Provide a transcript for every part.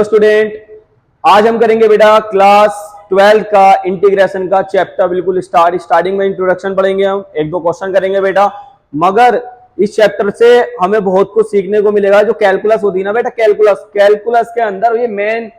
Student, आज हम करेंगे बेटा क्लास 12 का इंटीग्रेशन का चैप्टर। बिल्कुल स्टार्टिंग में इंट्रोडक्शन पढ़ेंगे, हम एक दो क्वेश्चन करेंगे बेटा। मगर इस चैप्टर से हमें बहुत कुछ सीखने को मिलेगा। जो कैलकुलस होती है ना बेटा, कैलकुलस के अंदर ये मेन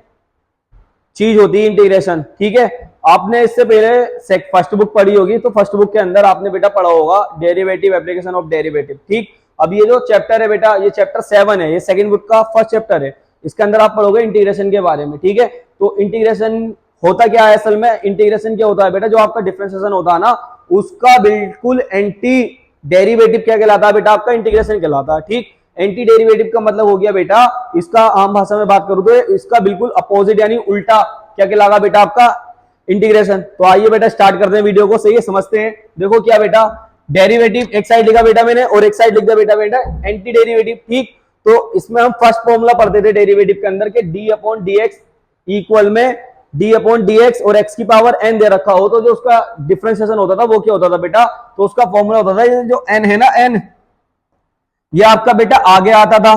चीज होती है इंटीग्रेशन। ठीक है, आपने इससे पहले फर्स्ट बुक पढ़ी होगी, तो फर्स्ट बुक के अंदर आपने बेटा पढ़ा होगा डेरिवेटिव, एप्लीकेशन ऑफ डेरिवेटिव। ठीक, अब ये जो चैप्टर है बेटा, ये चैप्टर 7 है, ये सेकंड बुक का फर्स्ट चैप्टर है। इसके अंदर आप पढ़ोगे इंटीग्रेशन के बारे में। ठीक है, तो इंटीग्रेशन होता क्या है असल में? इंटीग्रेशन क्या होता है बेटा? जो आपका डिफरेंशिएशन होता है ना, उसका बिल्कुल एंटी डेरिवेटिव क्या कहलाता है बेटा? आपका इंटीग्रेशन कहलाता है। ठीक, एंटी डेरिवेटिव का मतलब हो गया बेटा, इसका आम भाषा में बात करूं तो इसका बिल्कुल अपोजिट यानी उल्टा क्या कहलागा बेटा? आपका इंटीग्रेशन। तो आइए बेटा स्टार्ट करते हैं वीडियो को, सही है, समझते हैं। देखो क्या बेटा, डेरिवेटिव एक साइड लिखा बेटा मैंने और एक साइड लिख दिया बेटा एंटी डेरिवेटिव। ठीक, तो इसमें हम फर्स्ट फॉर्मूला पढ़ते थे डेरिवेटिव के अंदर के D upon D x equal में डी अपॉन डी एक्स और एक्स की पावर एन दे रखा हो, तो जो उसका डिफरेंशिएशन होता था वो क्या होता था बेटा? तो उसका फॉर्मूला होता था जो एन है ना, एन, ये आपका बेटा आगे आता था।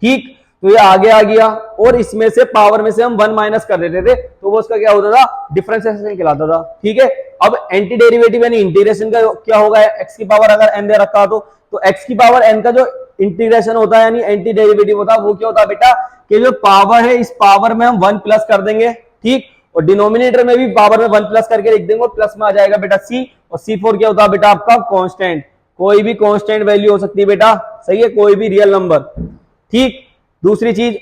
ठीक, तो ये आगे आ गया और इसमें से पावर में से हम 1 माइनस कर देते थे, तो वो उसका क्या होता था? डिफरेंशिएशन कहलाता था। ठीक है, अब एंटी डेरिवेटिव यानी इंटीग्रेशन का क्या होगा? एक्स की पावर अगर एन दे रखा तो एक्स की पावर एन का जो इंटीग्रेशन होता है यानी एंटी डेरिवेटिव होता है, वो क्या होता है बेटा? कि जो पावर है इस पावर में हम 1 प्लस कर देंगे। ठीक, और डिनोमिनेटर में भी पावर में 1 प्लस करके लिख देंगे और प्लस में आ जाएगा बेटा सी, और C4 क्या होता है बेटा? आपका कांस्टेंट। कोई भी कांस्टेंट वैल्यू हो सकती है बेटा, सही है, कोई भी रियल नंबर। ठीक, दूसरी चीज,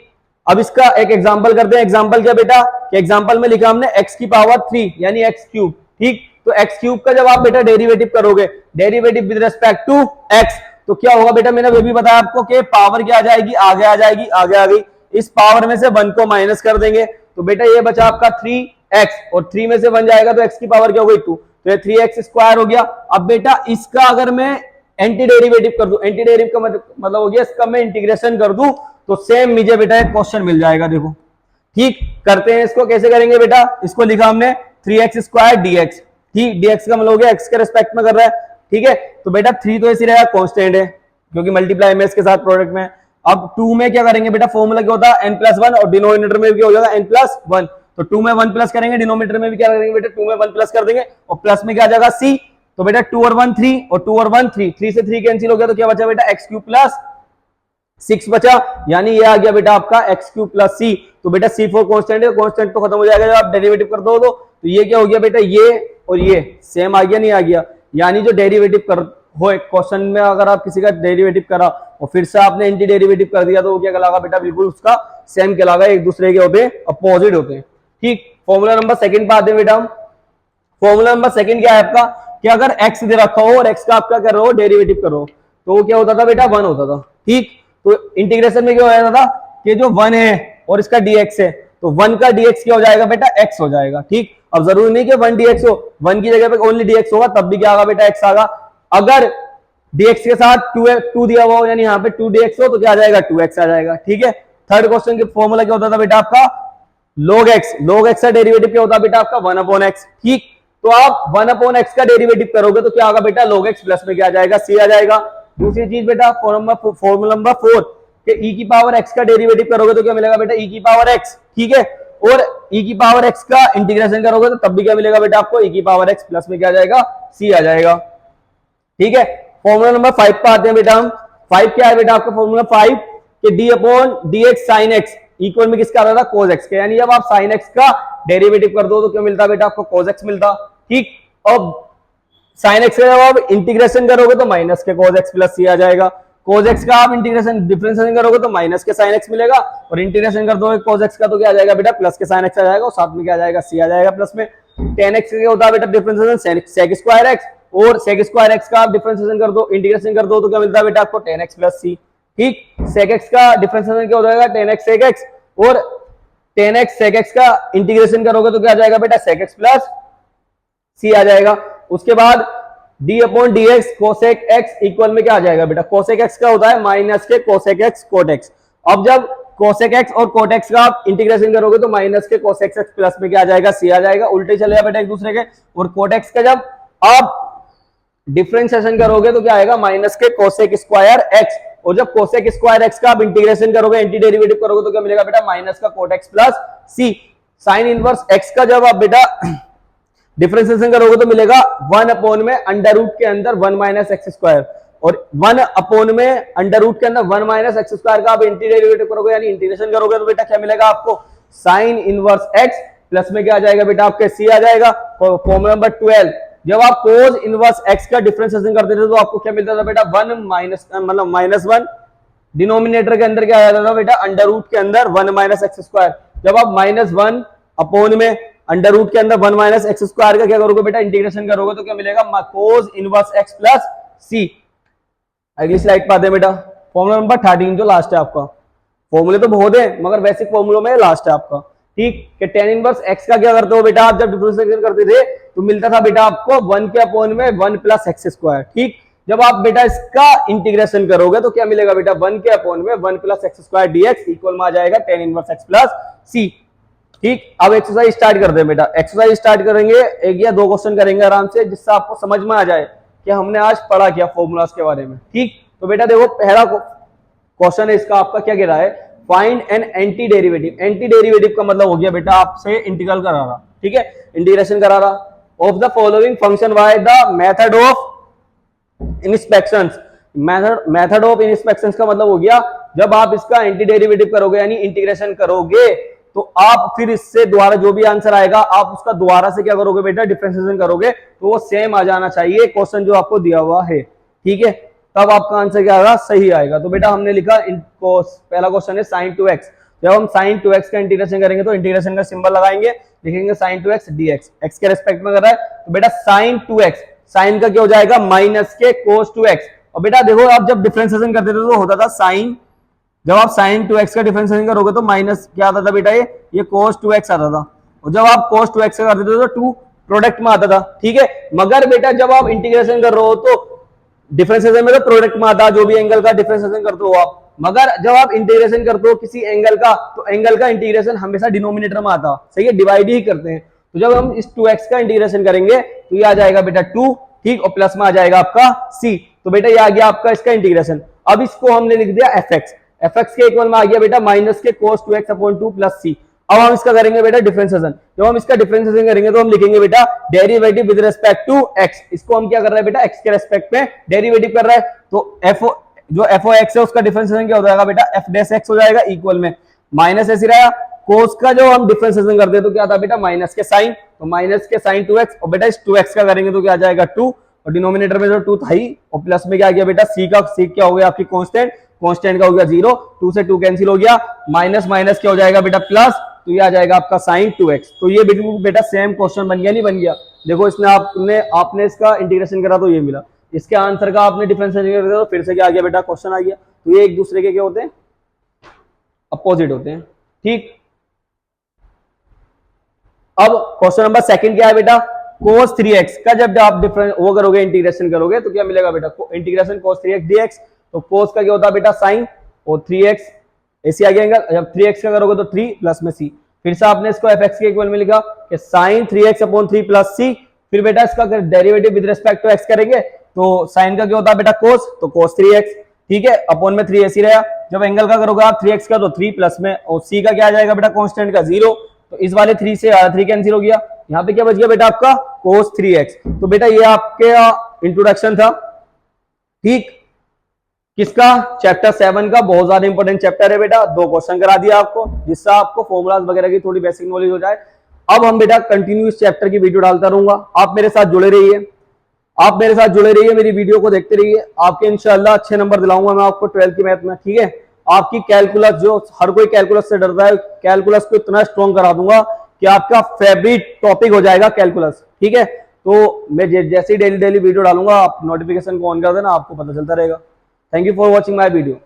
अब इसका एक एग्जांपल करते हैं। एग्जांपल क्या बेटा? कि एग्जांपल में लिखा हमने x की पावर 3 यानी x क्यूब। ठीक, तो x क्यूब का जब आप बेटा डेरिवेटिव करोगे, derivative with respect to x, तो क्या होगा बेटा? मैंने वो भी बताया आपको कि पावर क्या आ जाएगी? आगे आ जाएगी, आगे आ गई। इस पावर में से 1 को माइनस कर देंगे, तो बेटा ये बचा आपका 3x और 3 में से 1 जाएगा तो x की पावर क्या हो गई? 2, तो ये 3x स्क्वायर हो गया। अब बेटा इसका अगर मैं एंटी डेरिवेटिव कर दूं, एंटी डेरिवेटिव का मतलब हो गया इसका मैं इंटीग्रेशन कर दूं, तो सेम मुझे बेटा एक क्वेश्चन मिल जाएगा। देखो, ठीक, करते हैं इसको। कैसे करेंगे बेटा? इसको लिखा हमने 3x स्क्वायर dx। ठीक, dx का मतलब हो गया x के रिस्पेक्ट में कर रहा है। ठीक है, तो बेटा 3 तो ऐसे रहेगा, कांस्टेंट है क्योंकि मल्टीप्लाई में इसके साथ प्रोडक्ट में। अब 2 में क्या करेंगे बेटा? फॉर्मूला क्या होता है? n+1 और डिनोमिनेटर में भी क्या हो जाएगा? n+1। तो 2 में 1 प्लस करेंगे, डिनोमिनेटर में भी क्या करेंगे बेटा? 2 में 1 प्लस कर देंगे और प्लस में क्या आ जाएगा? c। तो बेटा 2 और 1 3 और 2 और 1 3, 3 से 3 कैंसिल हो गया, तो क्या बचा बेटा? x क्यूब प्लस 6 बचा, यानी ये आ गया बेटा आपका x क्यूब प्लस सी। तो बेटा C4 कांस्टेंट है, कांस्टेंट तो खत्म हो जाएगा जब आप डेरिवेटिव कर दो तो ये क्या हो गया बेटा? ये और ये सेम आ गया, नहीं आ गया? यानी जो डेरिवेटिव कर हो एक क्वेश्चन में, अगर आप किसी का डेरिवेटिव करा और फिर से आपने एंटी डेरिवेटिव कर दिया, तो वो क्या कहलागा बेटा? बिल्कुल उसका सेम कहलागा, एक दूसरे के होते हैं, अपोजिट होते हैं। ठीक, फॉर्मूला नंबर सेकंड पे आते हैं बेटा हम। फॉर्मूला नंबर सेकंड क्या है आपका? कि अगर x दे रखा हो और x का आपका कर रहे हो डेरिवेटिव करो, तो वो क्या होता था बेटा? 1 होता था। ठीक, तो इंटीग्रेशन में क्या हो जाता था कि जो 1 है और इसका dx है, तो 1 का dx क्या हो जाएगा बेटा? x हो जाएगा। ठीक, अब जरूरी नहीं कि 1 dx हो, 1 की जगह पे ओनली dx होगा, तब भी क्या आगा बेटा? x आगा। अगर dx के साथ 2 दिया हुआ हो यानी यहाँ पे 2 dx हो, तो क्या आ जाएगा? 2x आ जाएगा। ठीक है, थर्ड क्वेश्चन के फॉर्मूला क्या होता था बेटा आपका? log x का डेरिवेटिव क्या होता है बेटा आपका? 1/x। ठीक, तो आप 1/x का डेरिवेटिव करोगे तो क्या आगा बेटा? log x प्लस में क्या आ जाएगा? c आ जाएगा। दूसरी चीज बेटा फॉर्मूला नंबर 4 कि e की पावर x का डेरिवेटिव करोगे तो क्या मिलेगा बेटा? e की पावर x। ठीक है, और e की पावर x का इंटीग्रेशन करोगे तो तब भी क्या मिलेगा बेटा आपको? e की पावर x प्लस में क्या आ जाएगा? c आ जाएगा। ठीक है, फॉर्मूला नंबर 5 पे आते हैं बेटा हम। 5 क्या है बेटा आपका? फॉर्मूला 5 कि d upon dx sin x equal में किसका आ रहा था? cos x के, यानी जब आप sin x का डेरिवेटिव कर दो तो क्या मिलता बेटा आपको? cos x मिलता। ठीक, अब sin x का जब आप इंटीग्रेशन करोगे तो माइनस के cos x प्लस c आ जाएगा। cos x का आप इंटीग्रेशन डिफरेंशिएशन करोगे तो माइनस के sin x मिलेगा, और इंटीग्रेशन कर दोगे cos x का तो क्या आ जाएगा बेटा? प्लस के sin x आ जाएगा, और साथ में क्या आ जाएगा? c आ जाएगा प्लस में। tan x क्या होता है बेटा? डिफरेंशिएशन sec स्क्वायर x, और sec स्क्वायर x का आप डिफरेंशिएशन कर दो, इंटीग्रेशन कर दो तो क्या मिलता है बेटा आपको? tan x plus c। ठीक, sec x का डिफरेंशिएशन क्या हो जाएगा? tan x sec x, और tan x sec x का इंटीग्रेशन करोगे तो क्या आ जाएगा बेटा? sec x प्लस c आ जाएगा। उसके बाद d upon dx cosec x equal में क्या आ जाएगा बेटा? cosec x का होता है माइनस के cosec x cot x। अब जब cosec x और cot x का आप इंटीग्रेशन करोगे तो माइनस के cosec x प्लस में क्या आ जाएगा? c आ जाएगा। उल्टे चलेगा बेटा एक दूसरे के। और cot x का जब आप डिफरेंशिएशन करोगे तो क्या आएगा? माइनस के cosec स्क्वायर x, और जब कोसेक स्क्वायर एक्स का आप इंटीग्रेशन करोगे, एंटी डेरिवेटिव करोगे तो क्या मिलेगा बेटा, माइनस का कोट एक्स प्लस सी। साइन इनवर्स एक्स का जब आप बेटा डिफरेंशिएशन करोगे तो मिलेगा 1 अपॉन में अंडर रूट के अंदर 1 माइनस एक्स स्क्वायर, और 1 अपॉन में अंडर रूट के अंदर 1 माइनस एक्स स्क्वायर का आप एंटी डेरिवेटिव करोगे यानी इंटीग्रेशन करोगे तो बेटा क्या मिलेगा आपको, साइन इनवर्स एक्स प्लस में क्या आ जाएगा बेटा आपके सी आ जाएगा। फॉर्मूला नंबर 12, जब आप कोस इनवर्स एक्स का डिफरेंशिएशन करते थे तो आपको क्या मिलता था बेटा, 1 माइनस मतलब -1, डिनोमिनेटर के अंदर क्या आ जाता था बेटा, अंडर रूट के अंदर 1 माइनस एक्स स्क्वायर। जब आप -1 अपॉन में अंडर रूट के अंदर 1 माइनस एक्स स्क्वायर का क्या करोगे बेटा, इंटीग्रेशन करोगे तो क्या मिलेगा, कोस इनवर्स एक्स प्लस सी। अगली स्लाइड पर आते हैं बेटा, फॉर्मूला नंबर 13 जो लास्ट है आपका। फॉर्मूले तो बहुत है मगर बेसिक फॉर्मूलों में लास्ट है आपका, ठीक। कि टेन इनवर्स एक्स का क्या करते हो बेटा, आप जब डिफरेंशिएशन करते थे तो मिलता था बेटा आपको 1 के अपॉन में 1 प्लस एक्स स्क्वायर, ठीक। जब आप बेटा इसका इंटीग्रेशन करोगे तो क्या मिलेगा बेटा, 1 के अपॉन में 1 plus x square dx equal में आ जाएगा tan inverse x plus C, ठीक। अब एक्सरसाइज स्टार्ट करते हैं बेटा। एक्सरसाइज स्टार्ट करेंगे, 1 या 2 क्वेश्चन करेंगे आराम से, जिससे आपको समझ में आ जाए कि हमने आज पढ़ा क्या फॉर्मूलाज के बारे में, ठीक। तो बेटा देखो पहला क्वेश्चन है इसका आपका, क्या कह रहा है, find an anti derivative. Anti derivative का मतलब हो गया बेटा आपसे इंटीग्रल करा रहा, ठीक है, इंटीग्रेशन करा रहा of the following function by the method of inspections. Method of inspections का मतलब हो गया जब आप इसका एंटी डेरिवेटिव करोगे यानी इंटीग्रेशन करोगे तो आप फिर इससे दोबारा जो भी आंसर आएगा आप उसका दोबारा से क्या करोगे बेटा, डिफरेंशिएशन करोगे तो वो सेम आ जाना चाहिए क्वेश्चन जो आपको दिया हुआ है, ठीक है, तब आपका आंसर क्या आएगा, सही आएगा। तो बेटा हमने लिखा पहला क्वेश्चन है sin 2x। जब हम sin 2x का इंटीग्रेशन करेंगे तो इंटीग्रेशन का सिंबल लगाएंगे, लिखेंगे sin 2x dx, x के रेस्पेक्ट में कर रहा है तो बेटा sin 2x, sin का क्या हो जाएगा, माइनस के cos 2x। और बेटा देखो आप जब डिफरेंशिएशन करते थे तो होता था sin, जब आप sin 2x का डिफरेंशिएशन करोगे तो माइनस क्या आता था बेटा, ये cos 2x आता था, और जब आप cos 2x का करते थे तो 2 प्रोडक्ट में आता था, ठीक है। मगर बेटा जब आप इंटीग्रेशन कर रहे हो तो डिफरेंशिएशन में तो प्रोडक्ट में आता, जो भी एंगल का डिफरेंशिएशन करते हो आप, मगर जब आप इंटीग्रेशन करते हो किसी एंगल का तो एंगल का इंटीग्रेशन हमेशा डिनोमिनेटर में आता, सही है, डिवाइड ही करते हैं। तो जब हम इस 2x का इंटीग्रेशन करेंगे तो ये आ जाएगा बेटा 2, ठीक, और प्लस में आ जाएगा आपका c। तो बेटा ये आ गया आपका इसका इंटीग्रेशन। अब इसको हमने लिख दिया fx के इक्वल में आ गया बेटा माइनस के cos 2x upon 2 plus c। अब हम इसका करेंगे बेटा डिफरेंशिएशन। जब हम इसका डिफरेंशिएशन करेंगे तो हम लिखेंगे बेटा derivative with respect to x। इसको हम क्या कर रहे हैं बेटा, x के रेस्पेक्ट में डेरिवेटिव कर रहा है, तो जो f(x) है उसका डिफरेंशिएशन क्या हो जाएगा बेटा, f(x) हो जाएगा इक्वल में माइनस ऐसे रहा, cos का जो हम डिफरेंशिएशन करते हैं तो क्या था बेटा, माइनस के साइन, तो माइनस के साइन 2x, और बेटा इस 2x का करेंगे तो क्या आ जाएगा 2, और डिनोमिनेटर में जो 2 था ही, और प्लस में क्या आ गया बेटा c का, c क्या हो गया आपकी कांस्टेंट, कांस्टेंट का हो गया 0, 2 से 2 कैंसिल हो गया, माइनस माइनस क्या हो जाएगा बेटा प्लस, तो ये आ जाएगा आपका sin 2x। तो ये बिल्कुल बेटा सेम क्वेश्चन बन गया, नहीं बन गया, देखो इसने आपने इसका इंटीग्रेशन करा तो ये मिला, इसके आंसर का आपने डिफरेंशिएशन कर दिया तो फिर से क्या आ गया बेटा, क्वेश्चन आ गया। तो ये एक दूसरे के क्या होते हैं, अपोजिट होते हैं, ठीक। अब क्वेश्चन नंबर सेकंड क्या है बेटा, cos 3x का जब आप डिफरेंस वो करोगे इंटीग्रेशन करोगे तो क्या मिलेगा बेटा, इंटीग्रेशन cos 3x dx, तो cos का क्या होता है बेटा sin, और 3x ऐसे आ गया एंगल, जब 3x का करोगे तो 3 प्लस में c, फिर से आपने इसको fx के इक्वल में लिखा कि sin 3x upon 3 plus c, फिर बेटा इसका derivative with respect to x करेंगे तो sin का क्या होता है बेटा cos, तो cos 3x, ठीक है, अपॉन में 3 ऐसे रहा, जब एंगल का करोगे आप 3x का तो 3 प्लस में, और c का क्या आ जाएगा बेटा कांस्टेंट का 0, तो इस वाले 3 से 3 कैंसिल हो गया, यहाँ पे क्या बच गया बेटा आपका cos 3x। तो बेटा ये आपके इंट्रोडक्शन था, ठीक, किसका, चैप्टर 7 का, बहुत ज्यादा इंपॉर्टेंट चैप्टर है बेटा। 2 क्वेश्चन करा दिया आपको जिससे आपको फॉर्मूलाज वगैरह की थोड़ी बेसिक नॉलेज हो जाए। अब हम बेटा कंटिन्यू इस चैप्टर की वीडियो डालता रहूंगा, आप मेरे साथ जुड़े रहिए, आप मेरे साथ जुड़े रहिए, मेरी वीडियो को देखते रहिए, आपके इंशाल्लाह अच्छे नंबर दिलाऊंगा मैं आपको 12th की मैथ में, ठीक है। आपकी कैलकुलस, जो हर कोई कैलकुलस से डरता है, कैलकुलस को इतना स्ट्रॉन्ग करा दूंगा कि आपका फेवरेट टॉपिक हो जाएगा कैलकुलस, ठीक है। तो मैं जैसे ही डेली वीडियो डालूंगा आप नोटिफिकेशन को ऑन कर देना, आपको पता चलता रहेगा। Thank you for watching my video.